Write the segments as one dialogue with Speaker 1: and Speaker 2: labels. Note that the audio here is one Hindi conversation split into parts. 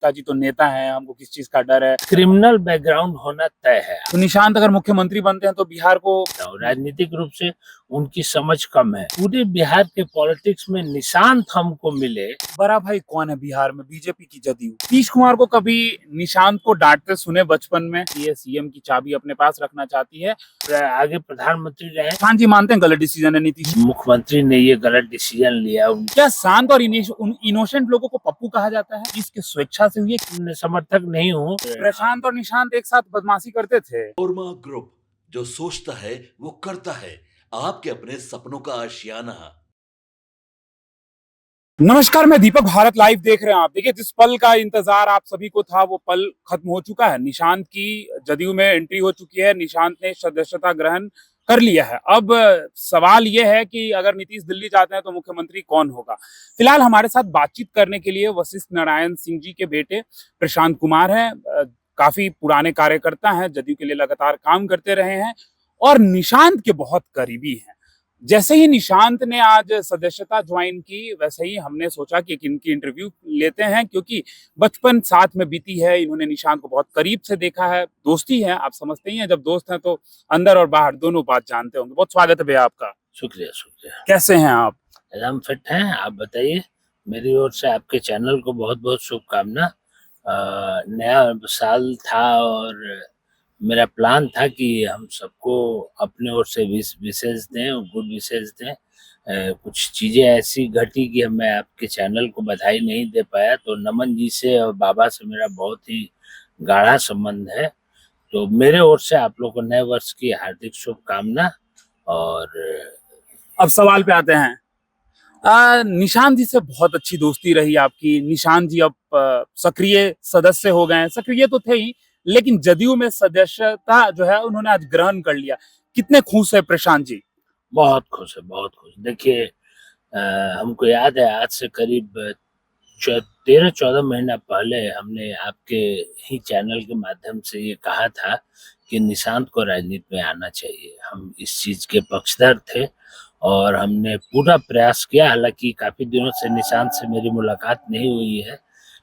Speaker 1: गुप्ता जी तो नेता हैं, हमको किस चीज का डर है।
Speaker 2: क्रिमिनल बैकग्राउंड होना तय है।
Speaker 1: तो निशांत अगर मुख्यमंत्री बनते हैं तो बिहार को
Speaker 2: राजनीतिक रूप से उनकी समझ कम है। पूरे बिहार के पॉलिटिक्स में निशांत हमको मिले।
Speaker 1: बड़ा भाई कौन है बिहार में? बीजेपी की जदयू। नीतीश कुमार को कभी निशांत को डांटते सुने बचपन में? ये सीएम की चाबी अपने पास रखना चाहती है,
Speaker 2: आगे प्रधानमंत्री रहे।
Speaker 1: निशांत जी मानते हैं गलत डिसीजन है नीतीश?
Speaker 2: मुख्यमंत्री ने ये गलत डिसीजन लिया।
Speaker 1: क्या शांत और इनोसेंट लोगों को पप्पू कहा जाता है? इसके स्वेच्छा से हुई?
Speaker 2: समर्थक नहीं हूँ।
Speaker 1: प्रशांत और निशांत एक साथ बदमाशी करते थे।
Speaker 3: ओरमा ग्रुप, जो सोचता है वो करता है। आपके अपने सपनों का आशियाना।
Speaker 1: नमस्कार, मैं दीपक, भारत लाइव देख रहे हैं आप। देखिए, जिस पल का इंतजार आप सभी को था वो पल खत्म हो चुका है। निशांत की जदयू में एंट्री हो चुकी है, निशांत ने सदस्यता ग्रहण कर लिया है। अब सवाल यह है कि अगर नीतीश दिल्ली जाते हैं तो मुख्यमंत्री कौन होगा। फिलहाल हमारे साथ बातचीत करने के लिए वशिष्ठ नारायण सिंह जी के बेटे प्रशांत कुमार हैं। काफी पुराने कार्यकर्ता हैं, जदयू के लिए लगातार काम करते रहे हैं और निशांत के बहुत करीबी हैं। जैसे ही निशांत ने आज सदस्यता ज्वाइन की, वैसे ही हमने सोचा कि इनकी इंटरव्यू लेते हैं, क्योंकि बचपन साथ में बीती है। इन्होंने निशांत को बहुत करीब से देखा है, दोस्ती है। आप समझते ही हैं, जब दोस्त हैं तो अंदर और बाहर दोनों बात जानते होंगे। बहुत स्वागत है भैया आपका।
Speaker 2: शुक्रिया शुक्रिया।
Speaker 1: कैसे हैं आप?
Speaker 2: एकदम फिट हैं, आप बताइए। मेरी ओर से आपके चैनल को बहुत बहुत शुभकामना। नया साल था और मेरा प्लान था कि हम सबको अपने ओर से विशेष दें, गुड विशेष दें। कुछ चीज़ें ऐसी घटी कि मैं आपके चैनल को बधाई नहीं दे पाया, तो नमन जी से और बाबा से मेरा बहुत ही गाढ़ा संबंध है। तो मेरे ओर से आप लोगों को नए वर्ष की हार्दिक शुभकामना। और
Speaker 1: अब सवाल पे आते हैं। निशांत जी से बहुत अच्छी दोस्ती रही आपकी। निशांत जी अब सक्रिय सदस्य हो गए हैं। सक्रिय तो थे ही, लेकिन जदयू में सदस्यता जो है उन्होंने आज ग्रहण कर लिया। कितने खुश है प्रशांत जी?
Speaker 2: बहुत खुश है, बहुत खुश। देखिए, हमको याद है आज से करीब 13-14 महीना पहले हमने आपके ही चैनल के माध्यम से ये कहा था कि निशांत को राजनीति में आना चाहिए। हम इस चीज के पक्षधर थे और हमने पूरा प्रयास किया। हालांकि काफी दिनों से निशांत से मेरी मुलाकात नहीं हुई है,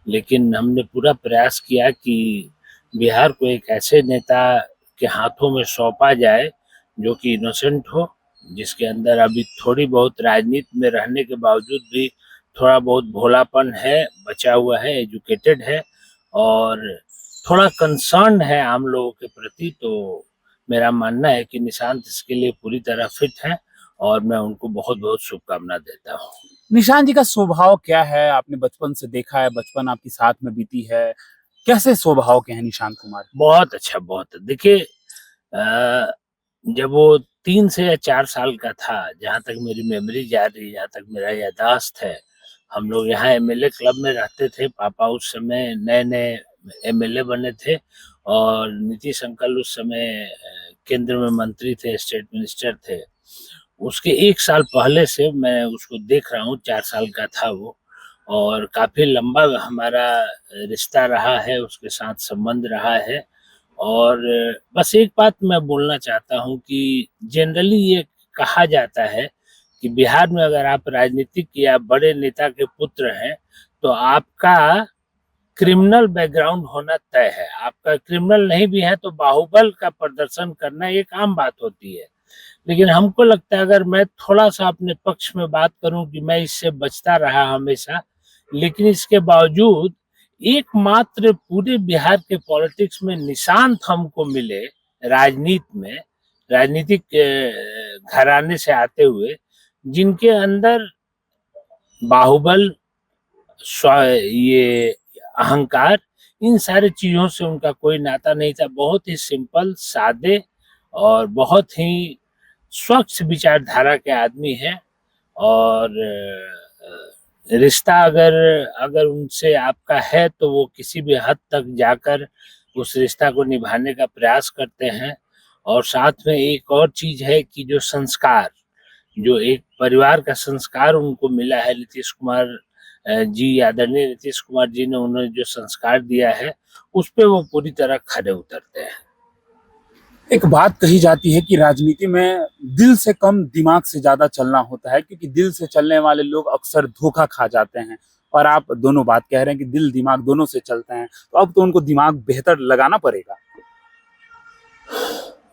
Speaker 2: लेकिन हमने पूरा प्रयास किया कि बिहार को एक ऐसे नेता के हाथों में सौंपा जाए जो कि इनोसेंट हो, जिसके अंदर अभी थोड़ी बहुत राजनीति में रहने के बावजूद भी थोड़ा बहुत भोलापन है, बचा हुआ है, एजुकेटेड है और थोड़ा कंसर्न है आम लोगों के प्रति। तो मेरा मानना है कि निशांत इसके लिए पूरी तरह फिट है और मैं उनको बहुत बहुत शुभकामना देता हूँ।
Speaker 1: निशांत जी का स्वभाव क्या है? आपने बचपन से देखा है, बचपन आपकी साथ में बीती है। कैसे स्वभाव के हैं निशांत कुमार?
Speaker 2: बहुत अच्छा, बहुत। देखिए, जब वो 3 से या 4 साल का था, जहाँ तक मेरी मेमोरी जा रही, जहाँ तक मेरा याददाश्त है, हम लोग यहाँ एमएलए क्लब में रहते थे। पापा उस समय नए नए एमएलए बने थे और नीतीश अंकल उस समय केंद्र में मंत्री थे, स्टेट मिनिस्टर थे। उसके 1 साल पहले से मैं उसको देख रहा हूँ। 4 साल का था वो और काफी लंबा हमारा रिश्ता रहा है, उसके साथ संबंध रहा है। और बस एक बात मैं बोलना चाहता हूँ कि जनरली ये कहा जाता है कि बिहार में अगर आप राजनीतिक या बड़े नेता के पुत्र हैं तो आपका क्रिमिनल बैकग्राउंड होना तय है। आपका क्रिमिनल नहीं भी है तो बाहुबल का प्रदर्शन करना एक आम बात होती है। लेकिन हमको लगता है, अगर मैं थोड़ा सा अपने पक्ष में बात करूं, कि मैं इससे बचता रहा हमेशा, लेकिन इसके बावजूद एकमात्र पूरे बिहार के पॉलिटिक्स में निशांत हमको मिले, राजनीति में, राजनीतिक घराने से आते हुए, जिनके अंदर बाहुबल, ये अहंकार, इन सारी चीजों से उनका कोई नाता नहीं था। बहुत ही सिंपल, सादे और बहुत ही स्वच्छ विचारधारा के आदमी है। और रिश्ता अगर उनसे आपका है तो वो किसी भी हद तक जाकर उस रिश्ता को निभाने का प्रयास करते हैं। और साथ में एक और चीज है कि जो संस्कार, जो एक परिवार का संस्कार उनको मिला है, नीतीश कुमार जी, आदरणीय नीतीश कुमार जी ने उन्हें जो संस्कार दिया है, उस पे वो पूरी तरह खरे उतरते हैं।
Speaker 1: एक बात कही जाती है कि राजनीति में दिल से कम दिमाग से ज्यादा चलना होता है, क्योंकि दिल से चलने वाले लोग अक्सर धोखा खा जाते हैं। और आप दोनों बात कह रहे हैं कि दिल दिमाग दोनों से चलते हैं, तो अब तो उनको दिमाग बेहतर लगाना पड़ेगा।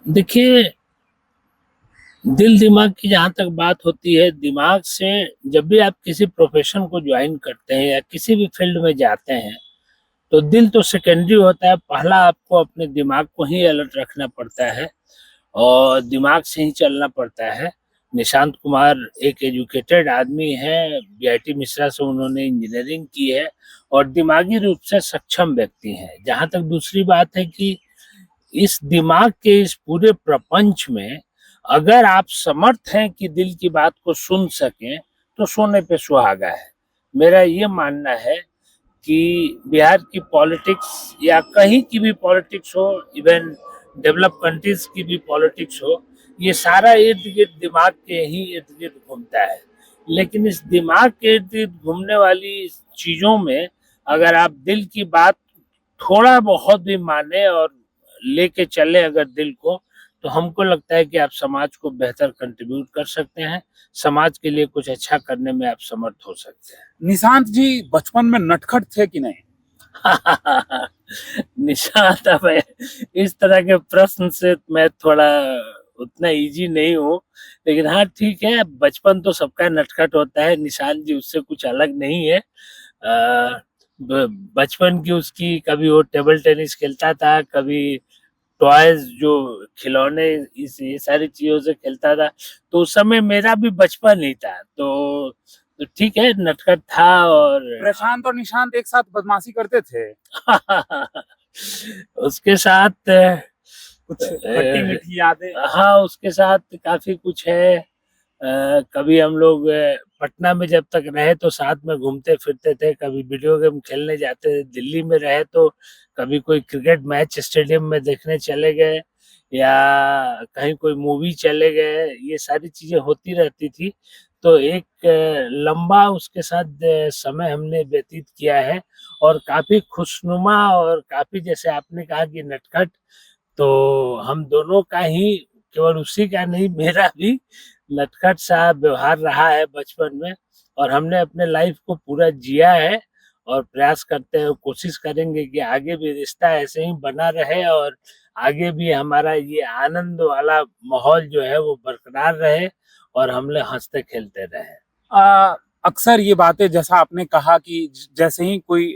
Speaker 2: देखिए, दिल दिमाग की जहाँ तक बात होती है, दिमाग से जब भी आप किसी प्रोफेशन को ज्वाइन करते हैं या किसी भी फील्ड में जाते हैं, तो दिल तो सेकेंडरी होता है। पहला आपको अपने दिमाग को ही अलर्ट रखना पड़ता है और दिमाग से ही चलना पड़ता है। निशांत कुमार एक एजुकेटेड आदमी है, बीआईटी मिश्रा से उन्होंने इंजीनियरिंग की है और दिमागी रूप से सक्षम व्यक्ति हैं। जहाँ तक दूसरी बात है कि इस दिमाग के इस पूरे प्रपंच में अगर आप समर्थ हैं कि दिल की बात को सुन सकें, तो सोने पे सुहागा है। मेरा ये मानना है कि बिहार की पॉलिटिक्स या कहीं की भी पॉलिटिक्स हो, इवन डेवलप कंट्रीज की भी पॉलिटिक्स हो, ये सारा इर्द गिर्द दिमाग के ही इर्द गिर्द घूमता है। लेकिन इस दिमाग के इर्द गिर्द घूमने वाली चीजों में अगर आप दिल की बात थोड़ा बहुत भी माने और लेके चले अगर दिल को, तो हमको लगता है कि आप समाज को बेहतर कंट्रीब्यूट कर सकते हैं, समाज के लिए कुछ अच्छा करने में आप समर्थ हो सकते हैं।
Speaker 1: निशांत जी बचपन में नटखट थे कि नहीं?
Speaker 2: निशांत, अब इस तरह के प्रश्न से मैं थोड़ा उतना इजी नहीं हूँ, लेकिन हाँ ठीक है, बचपन तो सबका नटखट होता है। निशांत जी उससे कुछ अलग नहीं है। बचपन की उसकी, कभी वो टेबल टेनिस खेलता था, कभी टॉयज जो खिलौने, ये सारी चीजों से खेलता था। तो उस समय मेरा भी बचपन ही था, तो ठीक है, नटखट था। और
Speaker 1: प्रशांत और निशांत एक साथ बदमाशी करते थे?
Speaker 2: उसके साथ
Speaker 1: कुछ खट्टी मीठी यादें?
Speaker 2: हाँ, उसके साथ काफी कुछ है। कभी हम लोग पटना में जब तक रहे तो साथ में घूमते फिरते थे, कभी वीडियो गेम खेलने जाते थे। दिल्ली में रहे तो कभी कोई क्रिकेट मैच स्टेडियम में देखने चले गए या कहीं कोई मूवी चले गए, ये सारी चीजें होती रहती थी। तो एक लंबा उसके साथ समय हमने व्यतीत किया है और काफी खुशनुमा और काफी, जैसे आपने कहा कि नटखट, तो हम दोनों का ही, केवल उसी का नहीं, मेरा भी नटखट सा व्यवहार रहा है बचपन में। और हमने अपने लाइफ को पूरा जिया है और प्रयास करते हैं, कोशिश करेंगे कि आगे भी रिश्ता ऐसे ही बना रहे और आगे भी हमारा ये आनंद वाला माहौल जो है वो बरकरार रहे और हम लोग हंसते खेलते रहे।
Speaker 1: अक्सर ये बातें, जैसा आपने कहा कि जैसे ही कोई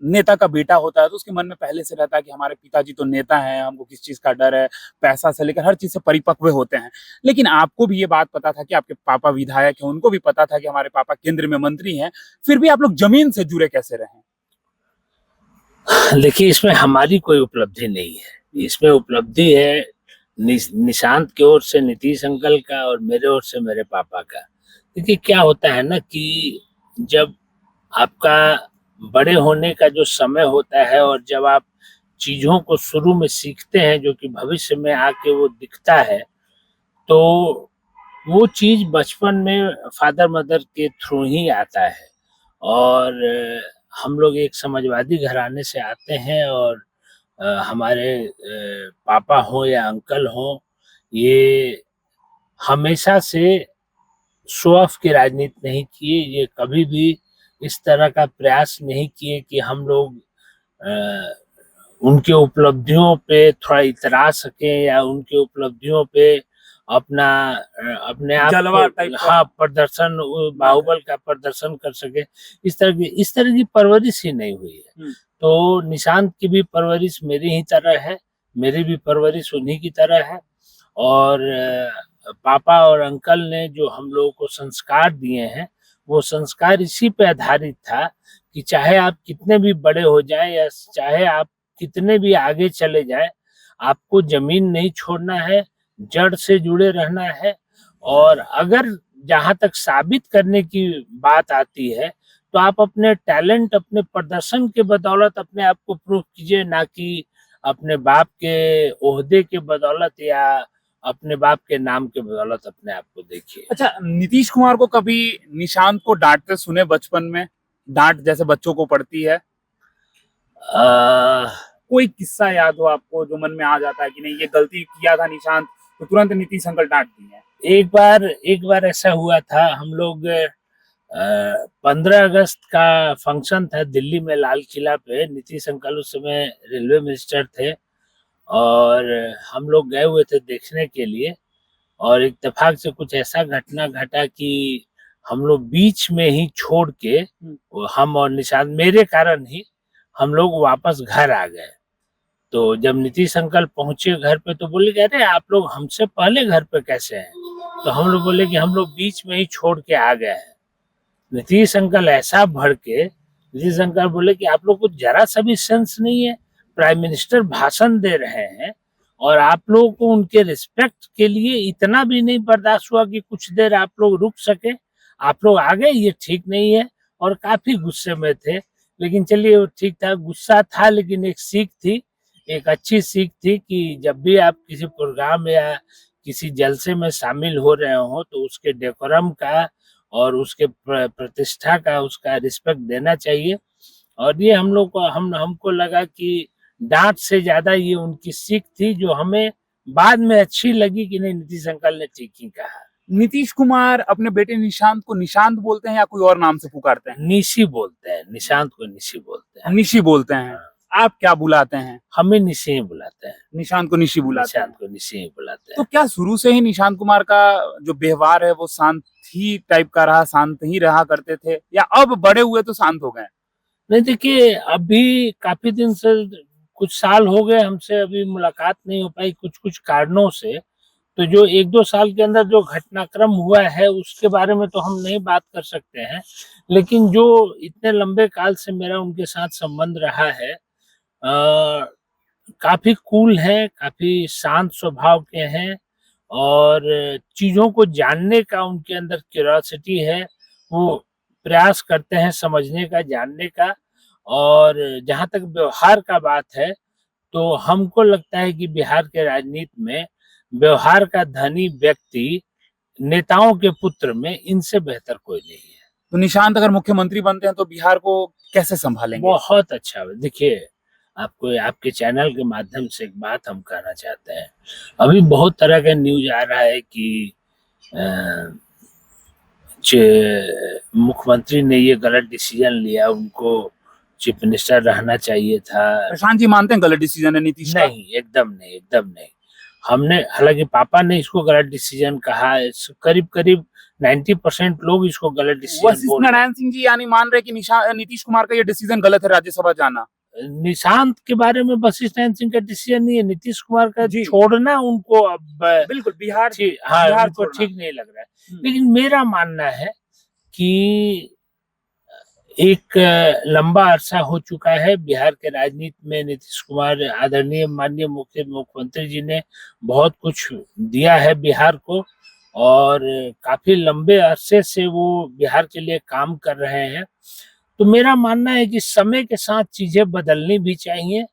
Speaker 1: नेता का बेटा होता है तो उसके मन में पहले से रहता है कि हमारे पिताजी तो नेता हैं, हमको किस चीज का डर है, पैसा से लेकर हर चीज से परिपक्व होते हैं। लेकिन आपको भी ये बात पता था कि आपके पापा विधायक हैं, उनको भी पता था कि हमारे पापा केंद्र में मंत्री हैं, फिर भी आप लोग जमीन से जुड़े कैसे रहे?
Speaker 2: देखिए, इसमें हमारी कोई उपलब्धि नहीं है, इसमें उपलब्धि है निशांत की ओर से नीतीश अंकल का और मेरे ओर से मेरे पापा का। देखिए, क्या होता है ना कि जब आपका बड़े होने का जो समय होता है और जब आप चीजों को शुरू में सीखते हैं जो कि भविष्य में आके वो दिखता है, तो वो चीज बचपन में फादर मदर के थ्रू ही आता है। और हम लोग एक समाजवादी घराने से आते हैं और हमारे पापा हो या अंकल हो, ये हमेशा से शो ऑफ की राजनीति नहीं किए, ये कभी भी इस तरह का प्रयास नहीं किए कि हम लोग उनके उपलब्धियों पे थोड़ा इतरा सकें या उनके उपलब्धियों पे अपना अपने आप
Speaker 1: जलवा टाइप का।
Speaker 2: हाँ, प्रदर्शन, बाहुबल का प्रदर्शन कर सके। इस तरह की परवरिश ही नहीं हुई है। तो निशांत की भी परवरिश मेरी ही तरह है, मेरी भी परवरिश उन्हीं की तरह है। और पापा और अंकल ने जो हम लोगों को संस्कार दिए हैं, वो संस्कार इसी पे आधारित था कि चाहे आप कितने भी बड़े हो जाएं या चाहे आप कितने भी आगे चले जाएं, आपको जमीन नहीं छोड़ना है, जड़ से जुड़े रहना है। और अगर जहां तक साबित करने की बात आती है, तो आप अपने टैलेंट, अपने प्रदर्शन के बदौलत अपने आप को प्रूव कीजिए, ना कि अपने बाप के ओहदे के बदौलत या अपने बाप के नाम के बदौलत अपने आप को देखिए।
Speaker 1: अच्छा, नीतीश कुमार को कभी निशांत को डांटते सुने बचपन में? डांट जैसे बच्चों को पड़ती है, कोई किस्सा याद हो आपको जो मन में आ जाता है कि नहीं ये गलती किया था निशांत, तो तुरंत नीतीश अंकल डांट दिए हैं?
Speaker 2: एक बार ऐसा हुआ था, हम लोग 15 अगस्त का फंक्शन था दिल्ली में लाल किला पे। नीतीश अंकल उस समय रेलवे मिनिस्टर थे और हम लोग गए हुए थे देखने के लिए, और इत्तेफाक से कुछ ऐसा घटना घटा कि हम लोग बीच में ही छोड़ के, हम और निशांत, मेरे कारण ही हम लोग वापस घर आ गए। तो जब नीतीश अंकल पहुंचे घर पे तो बोले कि अरे आप लोग हमसे पहले घर पे कैसे हैं? तो हम लोग बोले कि हम लोग बीच में ही छोड़ के आ गए हैं। नीतीश अंकल ऐसा भड़के, नीतीश अंकल बोले कि आप लोग को जरा सा भी सेंस नहीं है, प्राइम मिनिस्टर भाषण दे रहे हैं और आप लोगों को उनके रिस्पेक्ट के लिए इतना भी नहीं बर्दाश्त हुआ कि कुछ देर आप लोग रुक सके, आप लोग आ गए, ये ठीक नहीं है। और काफी गुस्से में थे, लेकिन चलिए वो ठीक था, गुस्सा था लेकिन एक सीख थी, एक अच्छी सीख थी कि जब भी आप किसी प्रोग्राम या किसी जलसे में शामिल हो रहे हो तो उसके डेकोरम का और उसके प्रतिष्ठा का, उसका रिस्पेक्ट देना चाहिए। और ये हम लोग को हमको लगा कि डांट से ज्यादा ये उनकी सीख थी, जो हमें बाद में अच्छी लगी कि नहीं, नीतीश अंकल ने ठीक ही कहा।
Speaker 1: नीतीश कुमार अपने बेटे निशांत को निशांत बोलते हैं या कोई और नाम से पुकारते हैं?
Speaker 2: निशी बोलते हैं, निशांत को निशी बोलते हैं।
Speaker 1: निशी बोलते हैं। आप क्या बुलाते हैं?
Speaker 2: हमें निशी ही बुलाते हैं।
Speaker 1: निशांत को निशी बुलाते हैं।
Speaker 2: निशांत को निशी ही बुलाते
Speaker 1: तो
Speaker 2: हैं।
Speaker 1: क्या शुरू से ही निशांत कुमार का जो व्यवहार है वो शांत ही टाइप का रहा, शांत ही रहा करते थे, या अब बड़े हुए तो शांत हो गए?
Speaker 2: नहीं देखिए, अभी काफी दिन से, कुछ साल हो गए हमसे अभी मुलाकात नहीं हो पाई कुछ कुछ कारणों से। तो जो 1-2 साल के अंदर जो घटनाक्रम हुआ है उसके बारे में तो हम नहीं बात कर सकते हैं, लेकिन जो इतने लंबे काल से मेरा उनके साथ संबंध रहा है, काफी कूल है, काफी शांत स्वभाव के हैं और चीजों को जानने का उनके अंदर क्यूरियोसिटी है, वो प्रयास करते हैं समझने का, जानने का। और जहाँ तक व्यवहार का बात है, तो हमको लगता है कि बिहार के राजनीति में व्यवहार का धनी व्यक्ति नेताओं के पुत्र में इनसे बेहतर कोई नहीं है।
Speaker 1: तो निशांत अगर मुख्यमंत्री बनते हैं तो बिहार को कैसे संभालेंगे?
Speaker 2: बहुत अच्छा। देखिए, आपको आपके चैनल के माध्यम से एक बात हम कहना चाहते हैं। अभी बहुत तरह का न्यूज आ रहा है कि मुख्यमंत्री ने ये गलत डिसीजन लिया, उनको चीफ मिनिस्टर रहना चाहिए था।
Speaker 1: प्रशांत जी मानते हैं गलत डिसीजन है नीतीश का?
Speaker 2: नहीं, एकदम नहीं, एकदम नहीं। हमने, हालांकि पापा ने इसको गलत डिसीजन कहा, करीब करीब 90% लोग इसको गलत डिसीजन
Speaker 1: वशिष्ठ
Speaker 2: बोल रहे हैं।
Speaker 1: नारायण सिंह जी यानी मान रहे कि नीतीश कुमार का ये डिसीजन गलत है राज्यसभा जाना।
Speaker 2: निशांत के बारे में वशिष्ठ नारायण सिंह का डिसीजन नहीं है, नीतीश कुमार का छोड़ना उनको अब
Speaker 1: बिल्कुल बिहार
Speaker 2: हाँ
Speaker 1: बिहार
Speaker 2: उनको
Speaker 1: छोड़ना।
Speaker 2: ठीक नहीं लग रहा है। लेकिन मेरा मानना है कि एक लंबा अरसा हो चुका है बिहार के राजनीति में, नीतीश कुमार आदरणीय माननीय मुख्यमंत्री जी ने बहुत कुछ दिया है बिहार को, और काफी लंबे अरसे से वो बिहार के लिए काम कर रहे हैं। तो मेरा मानना है कि समय के साथ चीजें बदलनी भी चाहिए,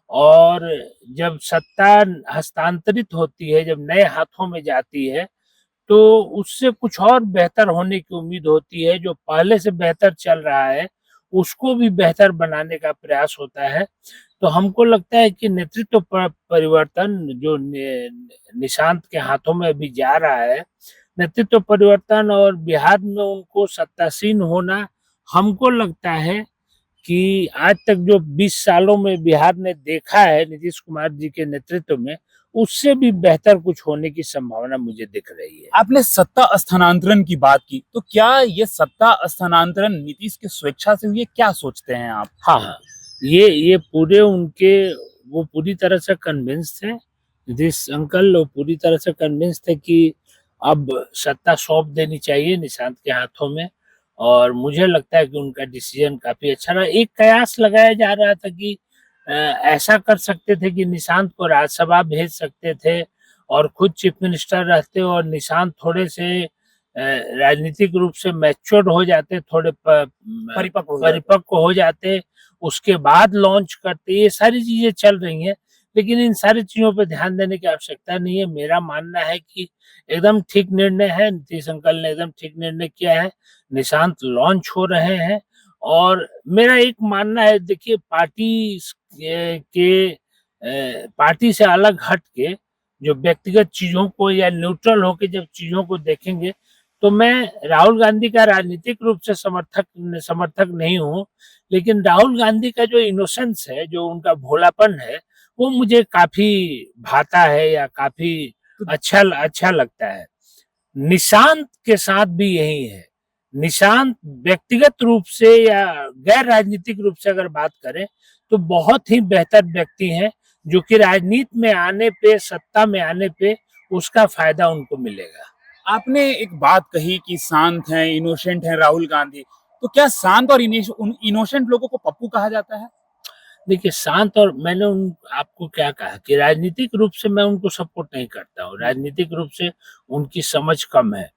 Speaker 2: और जब सत्ता हस्तांतरित होती है, जब नए हाथों में जाती है, तो उससे कुछ और बेहतर होने की उम्मीद होती है। जो पहले से बेहतर चल रहा है उसको भी बेहतर बनाने का प्रयास होता है। तो हमको लगता है कि नेतृत्व परिवर्तन जो निशांत के हाथों में अभी जा रहा है, नेतृत्व परिवर्तन और बिहार में उनको सत्तासीन होना, हमको लगता है कि आज तक जो 20 सालों में बिहार ने देखा है नीतीश कुमार जी के नेतृत्व में, उससे भी बेहतर कुछ होने की संभावना मुझे दिख रही है।
Speaker 1: आपने सत्ता स्थानांतरण की बात की, तो क्या ये सत्ता स्थानांतरण नीतीश की स्वेच्छा से हुई है, क्या सोचते हैं आप?
Speaker 2: हाँ, ये पूरे उनके, वो पूरी तरह से कन्विंस थे, नीतीश अंकल वो पूरी तरह से कन्विंस थे कि अब सत्ता सौंप देनी चाहिए निशांत के हाथों में। और मुझे लगता है कि उनका डिसीजन काफी अच्छा रहा। एक कयास लगाया जा रहा था कि ऐसा कर सकते थे कि निशांत को राज्यसभा भेज सकते थे और खुद चीफ मिनिस्टर रहते, और निशांत थोड़े से राजनीतिक रूप से मैच्योर्ड हो जाते, थोड़े परिपक्व हो जाते, उसके बाद लॉन्च करते। ये सारी चीजें चल रही हैं, लेकिन इन सारी चीजों पर ध्यान देने की आवश्यकता नहीं है। मेरा मानना है कि एकदम ठीक निर्णय है, नीतीश अंकल ने एकदम ठीक निर्णय किया है, निशांत लॉन्च हो रहे हैं। और मेरा एक मानना है, देखिए पार्टी से अलग हट के जो व्यक्तिगत चीजों को या न्यूट्रल होके जब चीजों को देखेंगे, तो मैं राहुल गांधी का राजनीतिक रूप से समर्थक नहीं हूँ, लेकिन राहुल गांधी का जो इनोसेंस है, जो उनका भोलापन है, वो मुझे काफी भाता है या काफी अच्छा लगता है। निशांत के साथ भी यही है। निशांत व्यक्तिगत रूप से या गैर राजनीतिक रूप से अगर बात करें तो बहुत ही बेहतर व्यक्ति हैं, जो कि राजनीति में आने पे, सत्ता में आने पे उसका फायदा उनको मिलेगा।
Speaker 1: आपने एक बात कही कि शांत हैं, इनोसेंट हैं राहुल गांधी, तो क्या शांत और इनोसेंट लोगों को पप्पू कहा जाता है?
Speaker 2: देखिए, शांत और मैंने उन आपको क्या कहा कि राजनीतिक रूप से मैं उनको सपोर्ट नहीं करता हूँ, राजनीतिक रूप से उनकी समझ कम है।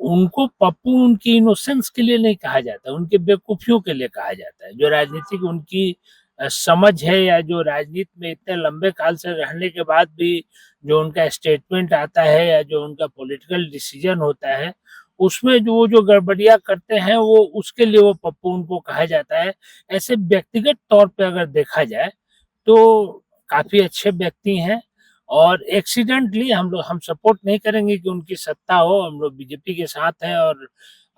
Speaker 2: उनको पप्पू उनकी इनोसेंस के लिए नहीं कहा जाता, उनके बेवकूफियों के लिए कहा जाता है। जो राजनीतिक उनकी समझ है, या जो राजनीति में इतने लंबे काल से रहने के बाद भी जो उनका स्टेटमेंट आता है, या जो उनका पॉलिटिकल डिसीजन होता है, उसमें जो गड़बड़ियां करते हैं, वो उसके लिए वो पप्पू उनको कहा जाता है। ऐसे व्यक्तिगत तौर पे अगर देखा जाए तो काफी अच्छे व्यक्ति हैं, और एक्सीडेंटली हम सपोर्ट नहीं करेंगे कि उनकी सत्ता हो। हम लोग बीजेपी के साथ हैं, और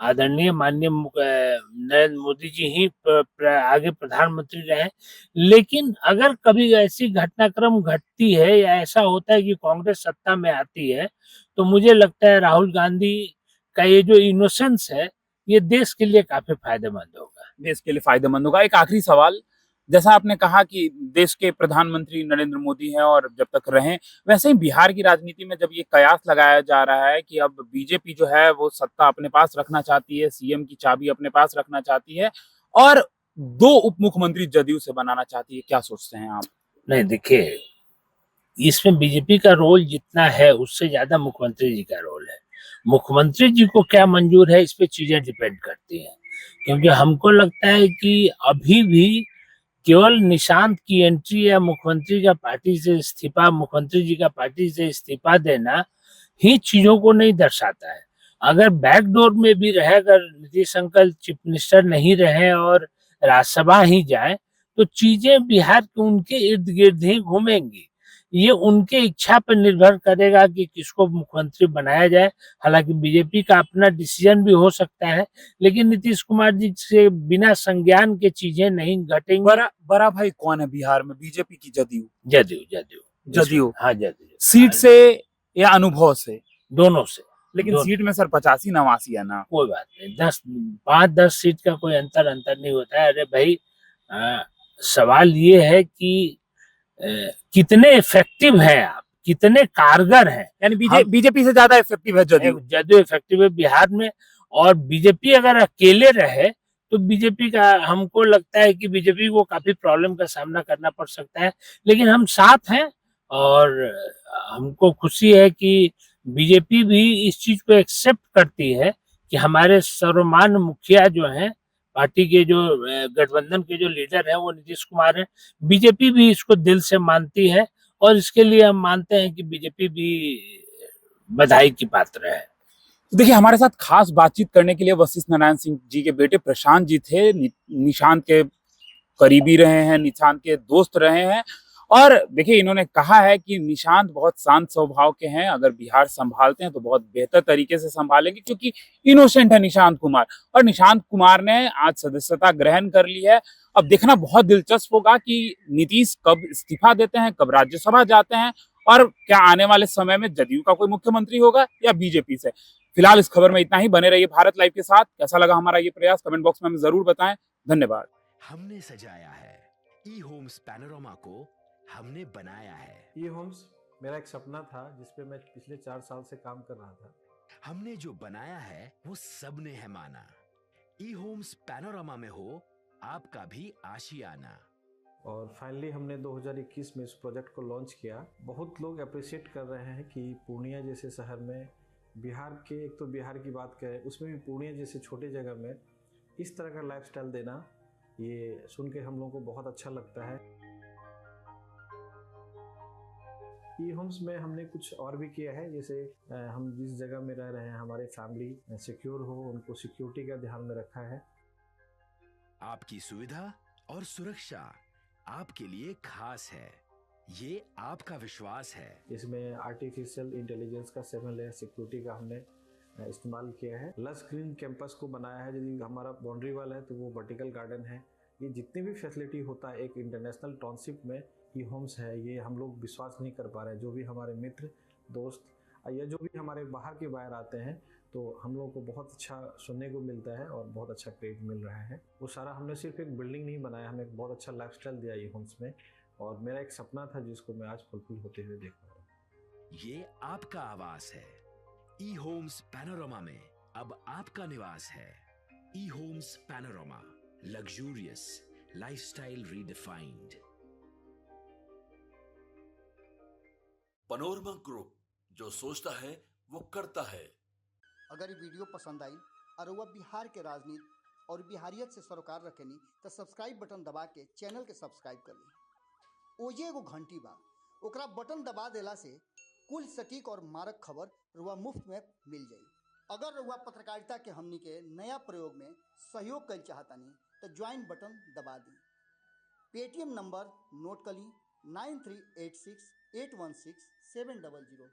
Speaker 2: आदरणीय माननीय नरेंद्र मोदी जी ही आगे प्रधानमंत्री रहे। लेकिन अगर कभी ऐसी घटनाक्रम घटती है, या ऐसा होता है कि कांग्रेस सत्ता में आती है, तो मुझे लगता है राहुल गांधी का ये जो इनोसेंस है, ये देश के लिए काफी फायदेमंद होगा।
Speaker 1: देश के लिए फायदेमंद होगा। एक आखिरी सवाल, जैसा आपने कहा कि देश के प्रधानमंत्री नरेंद्र मोदी हैं और जब तक रहें, वैसे ही बिहार की राजनीति में जब ये कयास लगाया जा रहा है कि अब बीजेपी जो है वो सत्ता अपने पास रखना चाहती है, सीएम की चाबी अपने पास रखना चाहती है और 2 उप मुख्यमंत्री जदयू से बनाना चाहती है, क्या सोचते हैं आप?
Speaker 2: नहीं, देखिए, इसमें बीजेपी का रोल जितना है, उससे ज्यादा मुख्यमंत्री जी का रोल है। मुख्यमंत्री जी को क्या मंजूर है, इस पे चीजें डिपेंड करती हैं। क्योंकि हमको लगता है कि अभी भी केवल निशांत की एंट्री या मुख्यमंत्री जी का पार्टी से इस्तीफा देना ही चीजों को नहीं दर्शाता है। अगर बैकडोर में भी रहे, अगर नीतीश अंकल चीफ मिनिस्टर नहीं रहे और राज्यसभा ही जाए, तो चीजें बिहार के उनके इर्द गिर्द ही घूमेंगी। ये उनके इच्छा पर निर्भर करेगा कि किसको मुख्यमंत्री बनाया जाए। हालांकि बीजेपी का अपना डिसीजन भी हो सकता है, लेकिन नीतीश कुमार जी से बिना संज्ञान के चीजें नहीं घटेंगी।
Speaker 1: बड़ा भाई कौन है बिहार में, बीजेपी की जदयू?
Speaker 2: जदयू। हाँ, जदयू।
Speaker 1: सीट से या अनुभव से?
Speaker 2: दोनों से।
Speaker 1: लेकिन सीट में सर 85-89 है ना।
Speaker 2: कोई बात नहीं, 5-10 सीट का कोई अंतर नहीं होता है। अरे भाई, सवाल ये है कि कितने इफेक्टिव हैं आप, कितने कारगर हैं।
Speaker 1: यानी बीजेपी से ज्यादा इफेक्टिव है
Speaker 2: जदयू इफेक्टिव है बिहार में। और बीजेपी अगर अकेले रहे तो बीजेपी का, हमको लगता है कि बीजेपी को काफी प्रॉब्लम का सामना करना पड़ सकता है। लेकिन हम साथ हैं, और हमको खुशी है कि बीजेपी भी इस चीज को एक्सेप्ट करती है कि हमारे सर्वमान्य मुखिया जो हैं, पार्टी के जो गठबंधन के जो लीडर हैं, वो नीतीश कुमार हैं। बीजेपी भी इसको दिल से मानती है, और इसके लिए हम मानते हैं कि बीजेपी भी बधाई की पात्र है।
Speaker 1: देखिए, हमारे साथ खास बातचीत करने के लिए वशिष्ठ नारायण सिंह जी के बेटे प्रशांत जी थे। निशांत के करीबी रहे हैं, निशांत के दोस्त रहे हैं, और देखिए इन्होंने कहा है कि निशांत बहुत शांत स्वभाव के हैं, अगर बिहार संभालते हैं तो बहुत बेहतर तरीके से संभालेंगे, क्योंकि इनोसेंट है निशांत कुमार। और निशांत कुमार ने आज सदस्यता ग्रहण कर ली है। अब देखना बहुत दिलचस्प होगा कि नीतीश कब इस्तीफा देते हैं, कब राज्यसभा जाते हैं, और क्या आने वाले समय में जदयू का कोई मुख्यमंत्री होगा या बीजेपी से। फिलहाल इस खबर में इतना ही। बने रहिए भारत लाइव के साथ। कैसा लगा हमारा ये प्रयास, कमेंट बॉक्स में हमें जरूर बताएं। धन्यवाद।
Speaker 4: हमने सजाया है ई होम्स पैनोरमा को, हमने बनाया है
Speaker 5: ई होम्स। मेरा एक सपना था जिस पे मैं पिछले 4 साल से काम कर रहा था।
Speaker 4: हमने जो बनाया है वो सबने है माना। ई होम्स पैनोरमा में हो आपका भी आशियाना।
Speaker 5: और फाइनली हमने 2021 में इस प्रोजेक्ट को लॉन्च किया। बहुत लोग अप्रिशिएट कर रहे हैं कि पूर्णिया जैसे शहर में, बिहार के, एक तो बिहार की बात करें उसमें भी पूर्णिया जैसे छोटे जगह में इस तरह का लाइफस्टाइल देना, ये सुन के हम लोगों को बहुत अच्छा लगता है। ई होम्स में हमने कुछ और भी किया है, जैसे हम जिस जगह में रह रहे हैं हमारे फैमिली सिक्योर हो, उनको सिक्योरिटी का ध्यान में रखा है।
Speaker 4: आपकी सुविधा और सुरक्षा आपके लिए खास है, ये आपका विश्वास है।
Speaker 5: इसमें आर्टिफिशियल इंटेलिजेंस का 7 लेयर सिक्योरिटी का हमने इस्तेमाल किया है। लस ग्रीन कैंपस को बनाया है। यदि हमारा बाउंड्री वाल है तो वो वर्टिकल गार्डन है। ये जितनी भी फैसिलिटी होता है एक इंटरनेशनल टाउनशिप में, ई होम्स है, ये हम लोग विश्वास नहीं कर पा रहे हैं। जो भी हमारे मित्र दोस्त या जो भी हमारे बाहर के बाहर आते हैं तो हम लोगों को बहुत अच्छा सुनने को मिलता है और बहुत अच्छा क्रेडिट मिल रहा है। वो सारा हमने सिर्फ एक बिल्डिंग नहीं बनाया, हमें एक बहुत अच्छा लाइफस्टाइल दिया ई होम्स में, और मेरा एक सपना था जिसको मैं आज फुलफिल होते हुए देख पा रहा हूँ।
Speaker 4: ये आपका आवास है। ई होम्स पैनोरामा में अब आपका निवास है। E homes Panorama, luxurious lifestyle redefined.
Speaker 3: Panorama group, जो सोचता है वो करता है।
Speaker 6: अगर ये वीडियो पसंद आई और वह बिहार के राजनीति और बिहारियत से सरोकार रखेनी तो सब्सक्राइब बटन दबा के चैनल के सब्सक्राइब कर ली। ओजे एगो घंटी बा, ओकरा बटन दबा देला से कुल सटीक और मारक खबर रुआ मुफ्त में मिल जाई। अगर रुआ पत्रकारिता के हमनी के नया प्रयोग में सहयोग कर चाहतानी तो ज्वाइन बटन दबा दी। पेटीएम नंबर नोट कर ली 9386816700।